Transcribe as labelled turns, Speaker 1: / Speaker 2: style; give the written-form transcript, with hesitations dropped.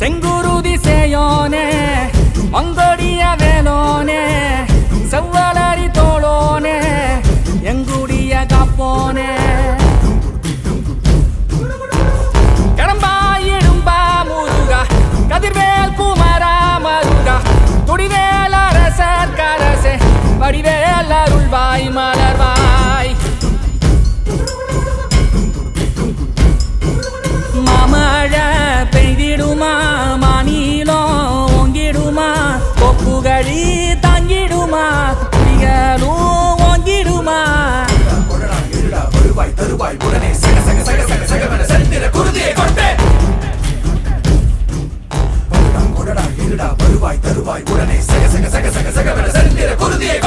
Speaker 1: செங்குருதி சேயோனே மங்கோடிய வேலோனே செவ்வலரி தோளோனே எங்குடிய காப்போனே கடம்பா இடும்பா முருகா கதிர்வேல் குமரா மருகா துடிவேல் அரசர் கரசே வடிவேல் அருள்வாய் மலர்வாய் மாமழை பெய்திடுமா மாநிலம் ஓங்கிடுமா கொப்புகழி தாங்கிடுமா புலிகளும் ஓங்கிடுமா
Speaker 2: வருவாய் தருவாய் உடனே சக சக சக சக சகவன செந்திர குருதியை கொண்டே கொடடா இருடா வருவாய் தருவாய் உடனே சக சக சக சக சகவன செந்திர குருதியை